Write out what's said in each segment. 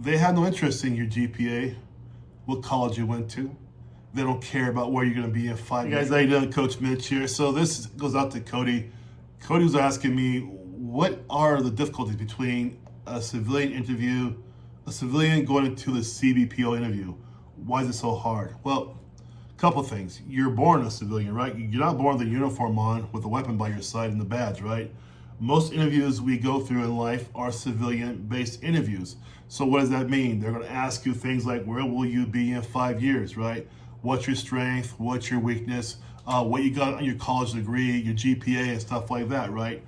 They have no interest in your GPA, what college you went to. They don't care about where you're going to be in 5 years. Hey guys, how you doing? Coach Mitch here. So this goes out to Cody. Cody was asking me, what are the difficulties between a civilian interview, a civilian going into the CBPO interview? Why is it so hard? Well, a couple things. You're born a civilian, right? You're not born with a uniform on with a weapon by your side and the badge, right? Most interviews we go through in life are civilian-based interviews. So what does that mean? They're going to ask you things like, where will you be in 5 years, right? What's your strength? What's your weakness? What you got on your college degree, your GPA and stuff like that, right?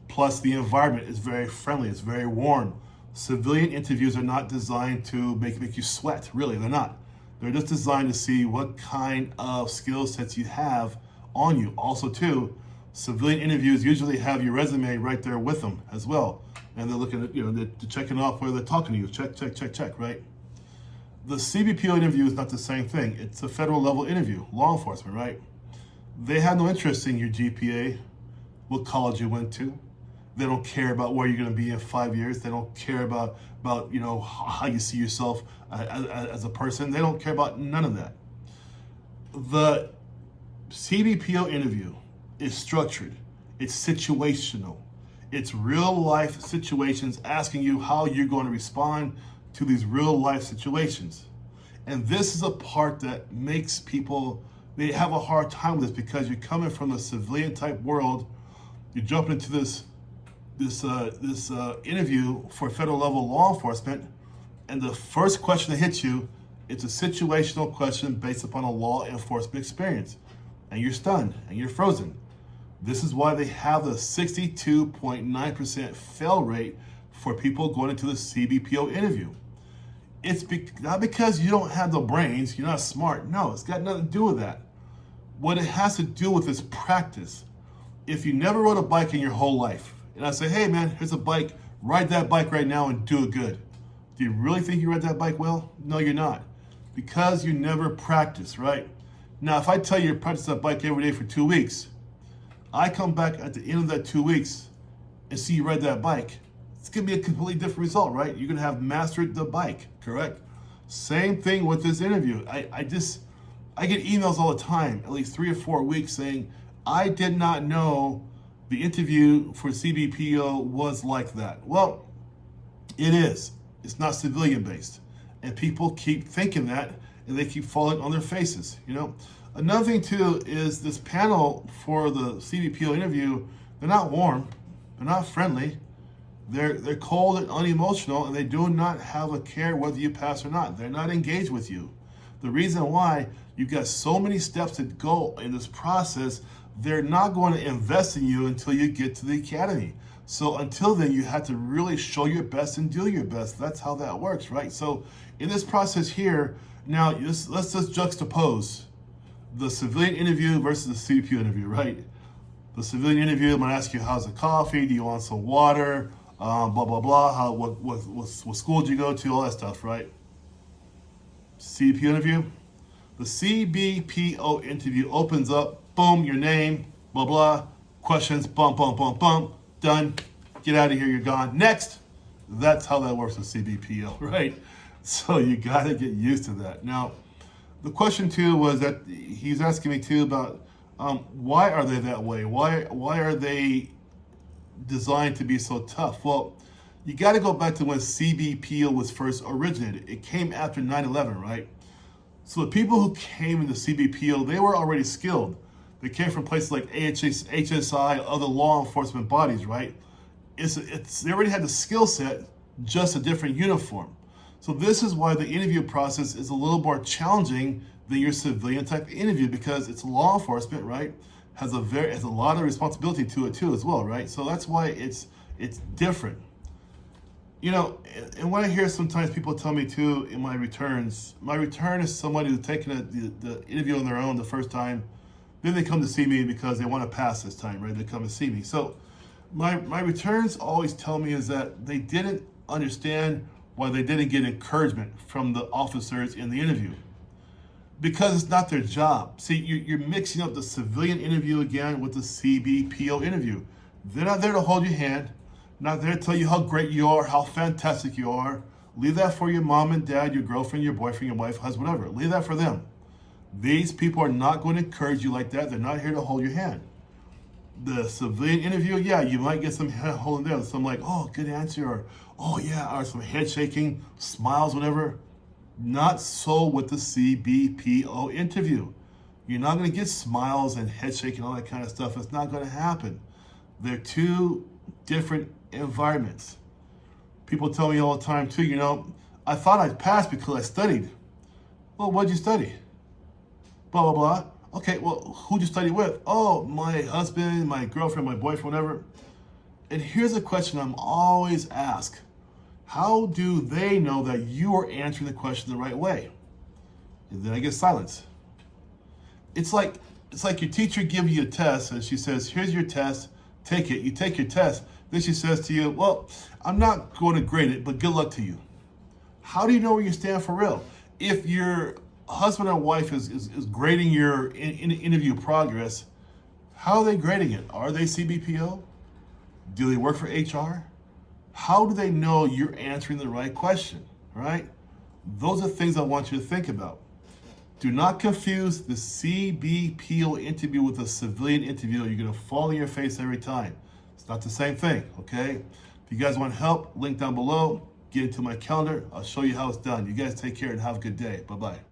Plus the environment is very friendly, it's very warm. Civilian interviews are not designed to make you sweat, really, they're not. They're just designed to see what kind of skill sets you have on you. Also too, civilian interviews usually have your resume right there with them as well. And they're looking at, they're checking off where they're talking to you. Check, right? The CBPO interview is not the same thing. It's a federal level interview, law enforcement, right? They have no interest in your GPA, what college you went to. They don't care about where you're going to be in 5 years. They don't care about how you see yourself as a person. They don't care about none of that. The CBPO interview is structured. It's situational. It's real life situations asking you how you're going to respond to these real life situations. And this is a part that makes people, they have a hard time with this because you're coming from a civilian type world. You're jumping into this interview for federal level law enforcement, and the first question that hits you, it's a situational question based upon a law enforcement experience, and you're stunned and you're frozen. This is why they have the 62.9% fail rate for people going into the CBPO interview. It's not because you don't have the brains, you're not smart. No, it's got nothing to do with that. What it has to do with is practice. If you never rode a bike in your whole life, and I say, hey man, here's a bike, ride that bike right now and do it good. Do you really think you ride that bike well? No, you're not. Because you never practice, right? Now, if I tell you to practice that bike every day for 2 weeks, I come back at the end of that 2 weeks and see you ride that bike, it's gonna be a completely different result, right? You're gonna have mastered the bike, correct? Same thing with this interview. I get emails all the time, at least 3 or 4 weeks saying, I did not know the interview for CBPO was like that. Well, it is. It's not civilian based. And people keep thinking that and they keep falling on their faces, Another thing too is this panel for the CBPO interview, they're not warm, they're not friendly, they're cold and unemotional, and they do not have a care whether you pass or not. They're not engaged with you. The reason why, you've got so many steps to go in this process, they're not going to invest in you until you get to the academy. So until then, you have to really show your best and do your best. That's how that works, right? So in this process here, now let's just juxtapose the civilian interview versus the CBPO interview, right? The civilian interview, I'm gonna ask you, how's the coffee? Do you want some water? Blah, blah, blah. What school did you go to? All that stuff, right? CBPO interview. The CBPO interview opens up, boom, your name, blah, blah, questions, bump, done, get out of here, you're gone. Next. That's how that works with CBPO, right? So you gotta get used to that. Now, the question too was that he's asking me too about why are they that way? Why are they designed to be so tough? Well, you gotta go back to when CBPO was first originated. It came after 9/11, right? So the people who came into CBPO, they were already skilled. They came from places like HSI, other law enforcement bodies, right? They already had the skill set, just a different uniform. So this is why the interview process is a little more challenging than your civilian type interview, because it's law enforcement, right? Has a lot of responsibility to it too as well, right? So that's why it's different. And what I hear sometimes people tell me too in my return is somebody who's taken the interview on their own the first time, then they come to see me because they want to pass this time, right? They come to see me. So my returns always tell me is that they didn't understand why they didn't get encouragement from the officers in the interview. Because it's not their job. See, you're mixing up the civilian interview again with the CBPO interview. They're not there to hold your hand, not there to tell you how great you are, how fantastic you are. Leave that for your mom and dad, your girlfriend, your boyfriend, your wife, husband, whatever. Leave that for them. These people are not going to encourage you like that. They're not here to hold your hand. The civilian interview, yeah, you might get some head holding there. Some like, oh, good answer, or oh yeah, or some head shaking, smiles, whatever. Not so with the CBPO interview. You're not going to get smiles and head shaking, all that kind of stuff. It's not going to happen. They're two different environments. People tell me all the time too, I thought I'd pass because I studied. Well, what'd you study? Blah, blah, blah. Okay, well, who'd you study with? Oh, my husband, my girlfriend, my boyfriend, whatever. And here's a question I'm always asked. How do they know that you are answering the question the right way? And then I get silence. It's like your teacher gives you a test and she says, here's your test, take it. You take your test. Then she says to you, well, I'm not going to grade it, but good luck to you. How do you know where you stand for real? If your husband or wife is grading your interview progress, how are they grading it? Are they CBPO? Do they work for HR? How do they know you're answering the right question, right? Those are things I want you to think about. Do not confuse the CBPO interview with a civilian interview. You're going to fall in your face every time. It's not the same thing, okay? If you guys want help, link down below. Get into my calendar. I'll show you how it's done. You guys take care and have a good day. Bye-bye.